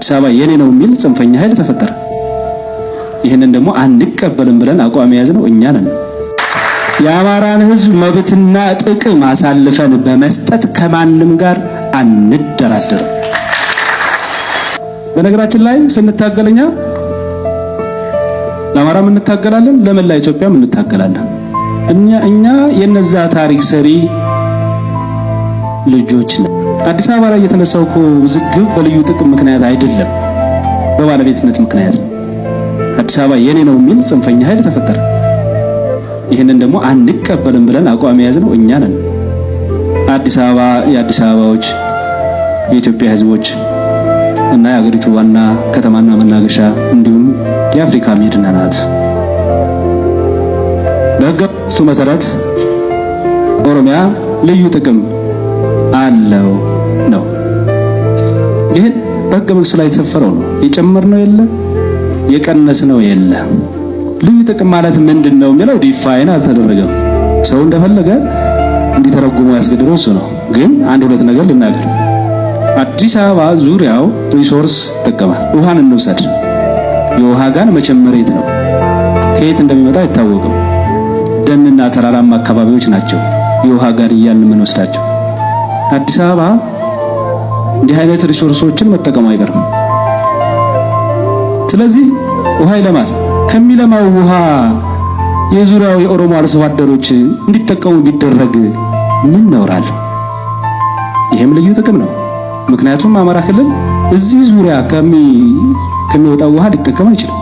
አዲስ አበባ የኔ ነው የሚል ጽንፈኛ ኃይል ተፈጠረ። ይሄንን ደግሞ አንቀበልም ብለን አቋም የያዝነው እኛ ነን። የአማራን ሕዝብ መብትና ጥቅም አሳልፈን በመስጠት ከማንም ጋር አንደራደርም። በነገራችን ላይ ስንታገልኛ ለአማራም እንታገላለን፣ ለመላ ኢትዮጵያም እንታገላለን። እኛ የነዛ ታሪክ ሰሪ ልጆች ነን። አዲስ አበባ ላይ የተነሳው ውዝግብ በልዩ ጥቅም ምክንያት አይደለም፣ በባለቤትነት ምክንያት ነው። አዲስ አበባ የኔ ነው የሚል ጽንፈኛ ኃይል ተፈጠረ። ይሄንን ደግሞ አንቀበልም ብለን አቋም የያዝነው እኛ ነን። አዲስ አበባ የአዲስ አበባዎች የኢትዮጵያ ሕዝቦች እና የአገሪቱ ዋና ከተማና መናገሻ እንዲሁም የአፍሪካ መዲና ናት። በሕገ መንግስቱ መሰረት ኦሮሚያ ልዩ ጥቅም አለው ነው። ይህን በሕገ መንግስቱ ላይ የተሰፈረው ነው። የጨመርነው የለ የቀነስነው የለ። ልዩ ጥቅም ማለት ምንድነው የሚለው ዲፋይን አልተደረገም። ሰው እንደፈለገ እንዲተረጉሙ ያስገድደው እሱ ነው። ግን አንድ ሁለት ነገር ልናገር። አዲስ አበባ ዙሪያው ሪሶርስ ይጠቀማል። ውሃን እንውሰድ። የውሃ ጋን መቼም መሬት ነው፣ ከየት እንደሚመጣ አይታወቅም። ደንና ተራራማ አካባቢዎች ናቸው የውሃ ጋን እያልን የምንወስዳቸው። አዲስ አበባ እንዲህ አይነት ሪሶርሶችን መጠቀሙ አይቀርም። ስለዚህ ውሃ ይለማል። ከሚለማው ውሃ የዙሪያው የኦሮሞ አርሶ አደሮች እንዲጠቀሙ ቢደረግ ምን ነውራል? ይሄም ልዩ ጥቅም ነው። ምክንያቱም አማራ ክልል እዚህ ዙሪያ ከሚወጣው ውሃ ሊጠቀም አይችልም።